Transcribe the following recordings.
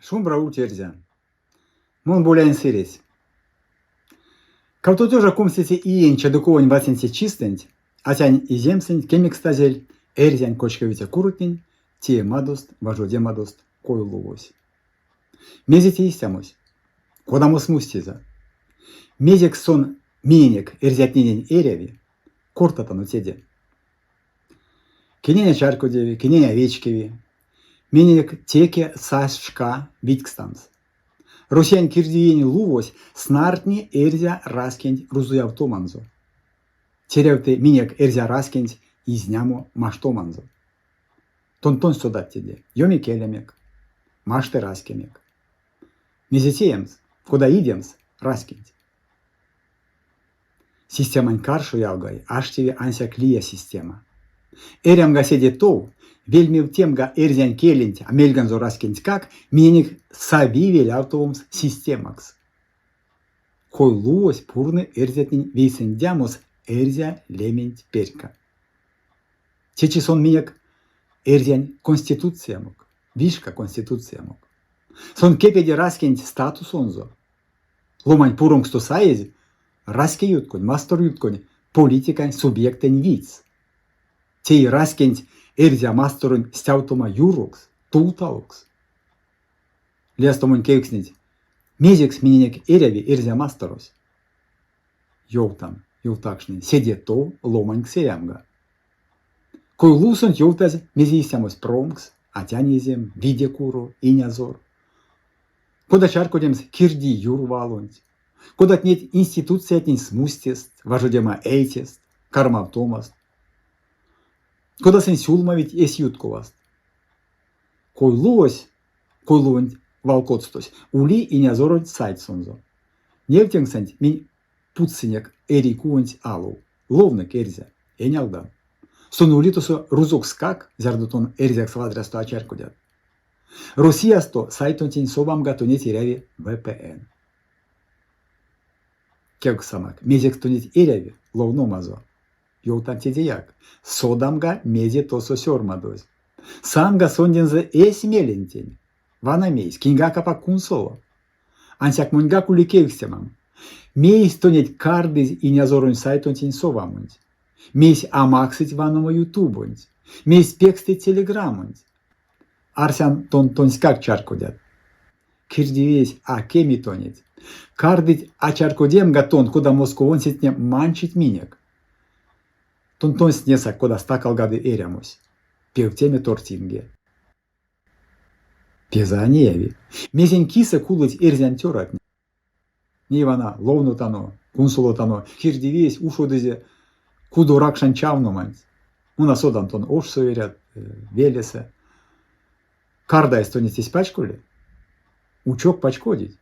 Шумбра утерзя. Мон болян сирес. Кавто тоже кумсите иен чадуковань васенсе чистент, атянь и земсень кемик стазель, эрзянь кочковите курутнень, те мадост, важоде мадост, кою лувось. Мезите истямось, кодамос мустиза. Мезек сон минек эрзятненень эряви, кортатану теде. Киненя чаркодеви, киненя овечкеви, минек теке сашка виткстанс. Русян кирдиени лувось, снартни эрзя раскень рузуявтоманзо. Теревте минек эрзя раскень изнямо маштоманзо. Тонтон содат теде, йоми келемек, маште раскемек. Мезетеемс, куда идемс, раскень. Системань каршу явгай, аштеви анся клия система. Эрямга седе тоу, вельми в темга эрзян келент, а мельганзо раскень как, миник саби велявтовумс системакс. Кой луось пурны эрзятнин вейсендямус эрзя лемент перка. Чечисон минек эрзян конституция мог, вишка конституция мог. Сон кепеде раскень статус онзо. Ломань пурум сто саез, раскеютконь, масторютконь, политикань субъектень виц. Тей раскень эрзя масторын стяутома юрокс, тултаукс. Лестомонь кевкснить, мезекс мининек эряви эрзя масторос. Йовтам, йовтакшный, седе то ломань ксеямга. Кой лусонь йовтаз мезисямос промкс, атянезем, видекуру, инязор. Кода чаркодемс кирди юрвалонь. Кодат нет институция тень смустест, важодема эйтест, кармавтомаст. Кода сен сюлма ведь эсютковаст. Кой луонь валкотстось, ули и нязоронь сайдсонзо. Невтеңсэнь мин путсынек эри куонь алу, ловнек эрзя, энялдан. Сон улитосо рузок скак, зярдутон эрзяк свадрасто ачаркодят. Росиясто сайтон тень собамга то не теряви VPN. Кевк самак, мезек стонет эряви, ловно мазо. Йолтан тедеяк, содамга мезе тосо сёрмадоз. Самга сондензе эс мелентень. Вана мейс, кинга капа кунсоло. Ансяк мунга кули кевксемам. Мейс тонет кардыз и нязорун сайтон тень совамунь. Мейс амаксить ваномо ютубунь. Мейс пекстить телеграмунь. Арсян тонскак чаркодят. Кирдивесь а кеми тонет. Кардыть а чаркодем гатон, куда московон сетне манчить минек. Тонтон снесак, куда стакал гады эрямусь. Певтеме тортинге. Пезаневи. Мезень киса кулыть эрзян тёратни. Нивана ловну тано, кунсуло тано, кирдивесь ушодызе кудурак шанчавну мать. Уна содан тон ош соверят, велесе. Карда эстонистись пачкули? Учок пачкодить.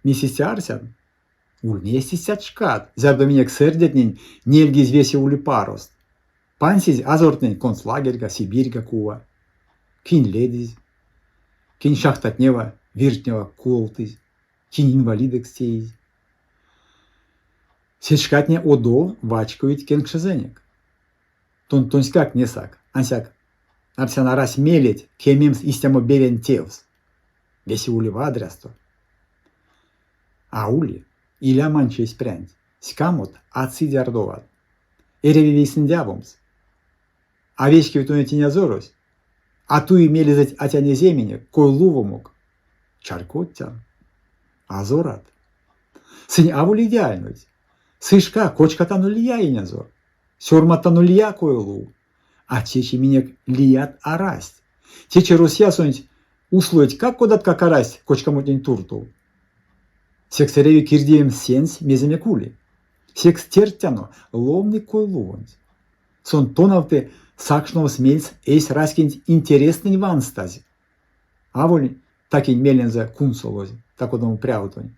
Миссися арсян? Ульнестися чкат, зябда минек сердятнень, нельги звеси ули парост. Пансись азортнень концлагерьга, Сибирьга кува. Кинь ледись, кинь шахтатнева, виртнева култыз, кинь инвалидек стеись. Сечкатне одо вачкують кенкшезенек. Тонскак несак, ансяк. Арсяна раз мелеть, кемимс истямо белен тевс. Веси ули вадрясто. А ули иля манче испрянь, скамот ацидиардоват. Эреви вейсендявумс. Овечки витонете нязорось, а ту имели зать атяне земене, кой лувомок. Чаркоттян. Азорат. Сынь авули идеальнуть. Сышка, кочка-тану лия и нязор. Сёрма-тану лия кой лув. А чечи минек лият арасть. Чечи росьясонь услуять как кодат как арасть, кочка-мутень турту. Сексереви кирдием сенс меземе кули. Секс тертяно, ловный кой лувонь. Сон тоновте сакшнов смельц эйс раскинь интересный ванстази. А воль такинь мелензе кунсолози, так одному пряутонь.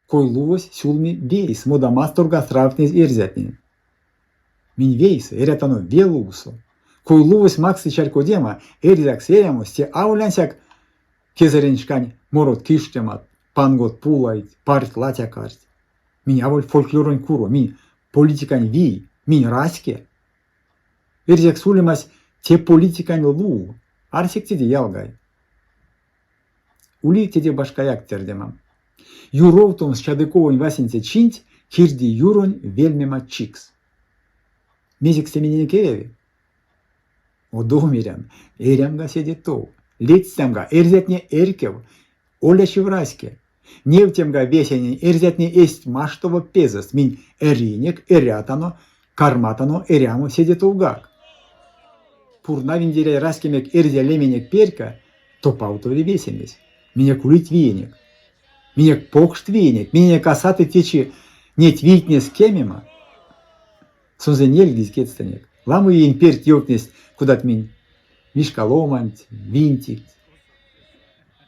Кой лувось сюлми вейс, мода масторга сравнить эрзятнин. Минь вейс, эрятано велусо. Кой лувось максы чаркодема, эрзяк серямос, те аулянсяк кезереншкань морот киштемат, пангот пулайт, парт латякарт. Минь аволь фольклорон куро, минь политикань вий, минь раске. Эрзяк сулемась те политикань лу, арсектиде ялгай. Ули теде башкаяк тердемам. Юровтом с чадыковым васенце чинть, кирди юронь вельмема чикс. Мезик семенене кереви. Одомирям, эрямга седетов. Летстямга эрзетне эркев, оля шевраське. Невтемга весенень эрзетне эсть маштово пезас, минь эринек, эрятано, карматано, эрямо седетовгак. Пурна виндерей раскемек эрзя леменек перка, то паутове весемесь. Меня кулить веник. Меня покшт веник. Меня касаты течи нет витнес кемема. Сонзе нельгдис кетстанек. Ламу ень перт ёкнес, кудат минь мишка ломанть, винтик.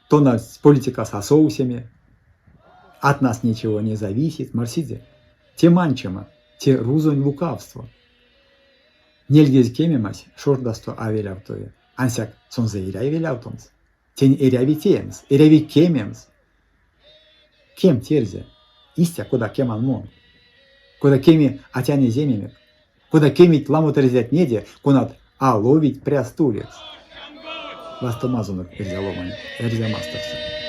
То нас политика со соусями. От нас ничего не зависит. Марсиде. Те манчема, те рузонь лукавство. Нельгдис кемемась, шордасто авелявтове. Ансяк сонзе иряй велявтомс. Тень эряви темс, эряви кемемс. Кем терзе? Истя, куда кеман мон. Куда кеми атяне земемек. Куда кемить ламу терзят неде, кунат ловить прястулец. Вастомазунок эрзя ломань, эрзя мастерса.